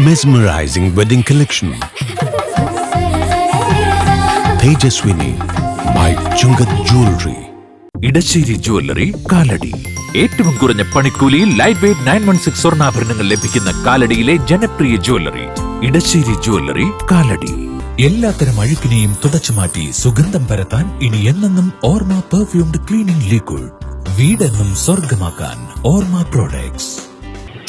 Mesmerizing wedding collection. Tejaswini by Chungat Jewelry. Edassery Jewellery Kalady. ഏറ്റവും കുറഞ്ഞ പണിക്കൂലിയിൽ ലൈറ്റ് വെയ്റ്റ് 916 സ്വർണ്ണാഭരണങ്ങൾ ലഭിക്കുന്ന കാലടിയിലെ ജനപ്രിയ ജുവല്ലറി ഇടശ്ശേരി ജുവല്ലറി കാലടി. എല്ലാത്തരം അഴുക്കിനെയും തുടച്ചുമാറ്റി സുഗന്ധം പരത്താൻ ഇനി എന്നെന്നും ഓർമ്മ പെർഫ്യൂംഡ് ക്ലീനിംഗ് ലിക്വിഡ്. വീടെന്നും സ്വർഗമാക്കാൻ ഓർമ്മ പ്രോഡക്ട്സ്.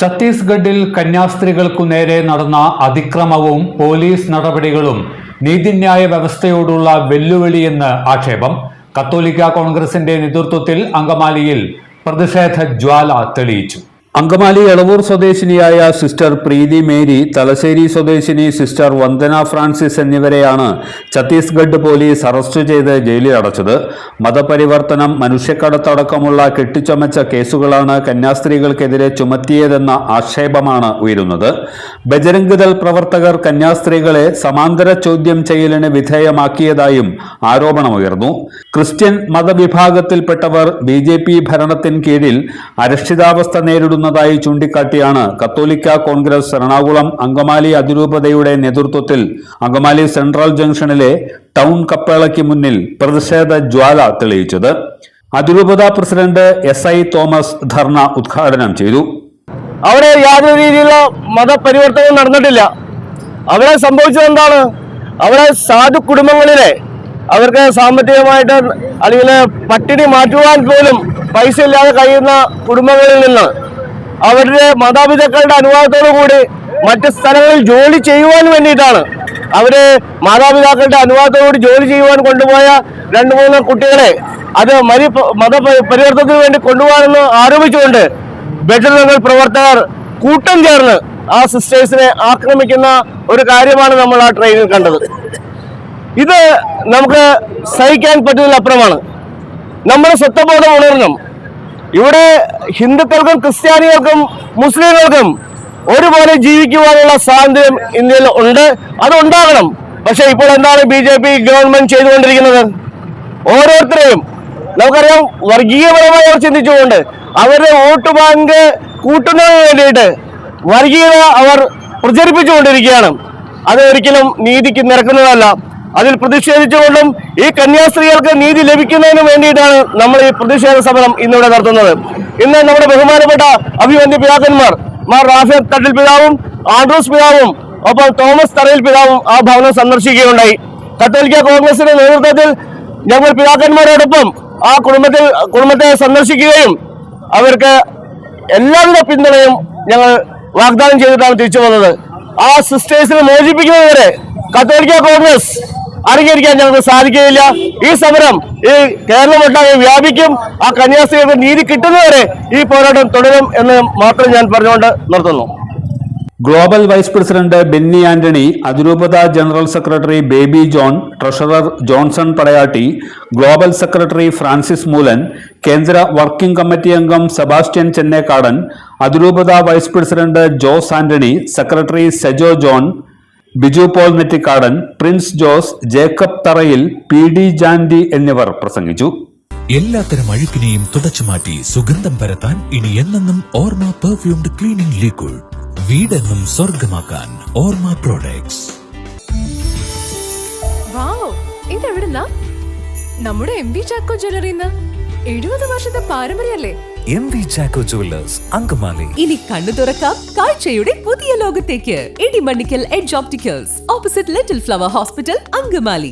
ഛത്തീസ്ഗഡിൽ കന്യാസ്ത്രീകൾക്കു നേരെ നടന്ന അതിക്രമവും പോലീസ് നടപടികളും നീതിന്യായ വ്യവസ്ഥയോടുള്ള വെല്ലുവിളിയെന്ന് ആക്ഷേപം. കത്തോലിക്ക കോൺഗ്രസിന്റെ നേതൃത്വത്തിൽ അങ്കമാലിയിൽ പ്രതിഷേധ ജ്വാല തെളിയിച്ചു. അങ്കമാലി എളവൂർ സ്വദേശിനിയായ സിസ്റ്റർ പ്രീതി മേരി, തലശ്ശേരി സ്വദേശിനി സിസ്റ്റർ വന്ദന ഫ്രാൻസിസ് എന്നിവരെയാണ് ഛത്തീസ്ഗഡ് പോലീസ് അറസ്റ്റ് ചെയ്ത് ജയിലിൽ അടച്ചത്. മതപരിവർത്തനം, മനുഷ്യക്കടത്തടക്കമുള്ള കെട്ടിച്ചമച്ച കേസുകളാണ് കന്യാസ്ത്രീകൾക്കെതിരെ ചുമത്തിയതെന്ന ആക്ഷേപമാണ് ഉയരുന്നത്. ബജരംഗ് ദൾ പ്രവർത്തകർ കന്യാസ്ത്രീകളെ സമാന്തര ചോദ്യം ചെയ്യലിന് വിധേയമാക്കിയതായും ആരോപണമുയർന്നു. ക്രിസ്ത്യൻ മതവിഭാഗത്തിൽപ്പെട്ടവർ BJP ഭരണത്തിന് കീഴിൽ അരക്ഷിതാവസ്ഥ നേരിടുന്നതായി ചൂണ്ടിക്കാട്ടിയാണ് കത്തോലിക്ക കോൺഗ്രസ് എറണാകുളം അങ്കമാലി അതിരൂപതയുടെ നേതൃത്വത്തിൽ അങ്കമാലി സെൻട്രൽ ജംഗ്ഷനിലെ ടൗൺ കപ്പേളയ്ക്ക് മുന്നിൽ പ്രതിഷേധ ജ്വാല തെളിയിച്ചത്. അതിരൂപത പ്രസിഡന്റ് SI തോമസ് ധർണ ഉദ്ഘാടനം ചെയ്തു. അവിടെ യാതൊരു രീതിയിലുള്ള മതപരിവർത്തനവും നടന്നിട്ടില്ല. അവിടെ സംഭവിച്ചത് എന്താണ്? അവിടെ സാധു കുടുംബങ്ങളിലെ അവർക്ക് സാമ്പത്തികമായിട്ട് അല്ലെങ്കിൽ പട്ടിണി മാറ്റുവാൻ പോലും പൈസ ഇല്ലാതെ കഴിയുന്ന കുടുംബങ്ങളിൽ നിന്ന് അവരുടെ മാതാപിതാക്കളുടെ അനുവാദത്തോടു കൂടി മറ്റ് സ്ഥലങ്ങളിൽ ജോലി ചെയ്യുവാൻ വേണ്ടിയിട്ടാണ് അവര് മാതാപിതാക്കളുടെ അനുവാദത്തോടുകൂടി ജോലി ചെയ്യുവാൻ കൊണ്ടുപോയ 2-3 കുട്ടികളെ അത് മതപരിവർത്തനത്തിന് വേണ്ടി കൊണ്ടുപോകാനെന്ന് ആരോപിച്ചുകൊണ്ട് ബജരംഗ് ദൾ പ്രവർത്തകർ കൂട്ടം ചേർന്ന് ആ സിസ്റ്റേഴ്സിനെ ആക്രമിക്കുന്ന ഒരു കാര്യമാണ് നമ്മൾ ആ ട്രെയിനിൽ കണ്ടത്. ഇത് നമുക്ക് സഹിക്കാൻ പറ്റുന്നതിലപ്പുറമാണ്. നമ്മുടെ സ്വത്വബോധം ഉണർന്നും ഇവിടെ ഹിന്ദുക്കൾക്കും ക്രിസ്ത്യാനികൾക്കും മുസ്ലിങ്ങൾക്കും ഒരുപോലെ ജീവിക്കുവാനുള്ള സ്വാതന്ത്ര്യം ഇന്ത്യയിൽ ഉണ്ട്, അതുണ്ടാകണം. പക്ഷെ ഇപ്പോൾ എന്താണ് BJP ഗവൺമെന്റ് ചെയ്തുകൊണ്ടിരിക്കുന്നത്? ഓരോരുത്തരെയും നമുക്കറിയാം, വർഗീയപരമായി അവർ ചിന്തിച്ചുകൊണ്ട് അവരുടെ വോട്ട് ബാങ്ക് കൂട്ടുന്നതിന് വേണ്ടിയിട്ട് വർഗീയത അവർ പ്രചരിപ്പിച്ചുകൊണ്ടിരിക്കുകയാണ്. അത് ഒരിക്കലും നീതിക്ക് നിരക്കുന്നതല്ല. അതിൽ പ്രതിഷേധിച്ചുകൊണ്ടും ഈ കന്യാസ്ത്രീകൾക്ക് നീതി ലഭിക്കുന്നതിന് വേണ്ടിയിട്ടാണ് നമ്മൾ ഈ പ്രതിഷേധ സമരം ഇന്നിവിടെ നടത്തുന്നത്. ഇന്ന് നമ്മുടെ ബഹുമാനപ്പെട്ട അഭിവന്ദ്യ പിതാക്കന്മാർ മാർ റാഫേൽ തട്ടിൽ പിതാവും ആൻഡ്രൂസ് പിതാവും ഒപ്പം തോമസ് തറയിൽ പിതാവും ആ ഭവനം സന്ദർശിക്കുകയുണ്ടായി. കത്തോലിക്ക കോൺഗ്രസിന്റെ നേതൃത്വത്തിൽ ഞങ്ങൾ പിതാക്കന്മാരോടൊപ്പം ആ കുടുംബത്തെ സന്ദർശിക്കുകയും അവർക്ക് എല്ലാവിധ പിന്തുണയും ഞങ്ങൾ വാഗ്ദാനം ചെയ്തിട്ടാണ് തിരിച്ചു വന്നത്. ആ സിസ്റ്റേഴ്സിനെ മോചിപ്പിക്കുന്നതുവരെ കത്തോലിക്ക കോൺഗ്രസ് അടങ്ങിയിരിക്കാൻ ഞങ്ങൾക്ക് സാധിക്കുകയില്ല. ഈ സമരം ഈ കേരളമൊട്ടാകെ വ്യാപിക്കും. ആ കന്യാസ്ത്രീകൾക്ക് നീതി കിട്ടുന്നവരെ ഈ പോരാട്ടം തുടരും എന്ന് മാത്രം ഞാൻ പറഞ്ഞുകൊണ്ട് നിർത്തുന്നു. Global vice president Benny Antony, അതിരൂപത general secretary Baby John, treasurer Johnson Padayatti, global secretary Francis Moolan, കേന്ദ്ര വർക്കിംഗ് കമ്മിറ്റി അംഗം സെബാസ്റ്റ്യൻ ചെന്നേക്കാടൻ, അതിരൂപത vice president Jose Antony, secretary Sejo John, Biju Paul Nettikkadan, Prince Jose, Jacob Tharayil, PD Jandy എന്നിവർ പ്രസംഗിച്ചു. എല്ലാത്തരം അഴുക്കിനെയും തുടച്ചുമാറ്റി സുഗന്ധം പരത്താൻ ഇനി എന്നെന്നും ഓർമ്മ പെർഫ്യൂംഡ് ക്ലീനിംഗ് ലിക്വിഡ്. വീടെന്നും സ്വർഗമാക്കാൻ ഓർമ്മ പ്രോഡക്ട്സ്. ഇതെവിടുന്നാ? നമ്മുടെ MV ചാക്കോ ജ്വല്ലറിന്ന് 70 വർഷത്തെ പാരമ്പര്യല്ലേ? MV Chacko Jewellers Angamaly. ഇനി കണ്ണു തുറക്കാം കാഴ്ചയുടെ പുതിയ ലോകത്തേക്ക്. Edimannickal Edge Opticals, opposite Little Flower Hospital, Angamaly.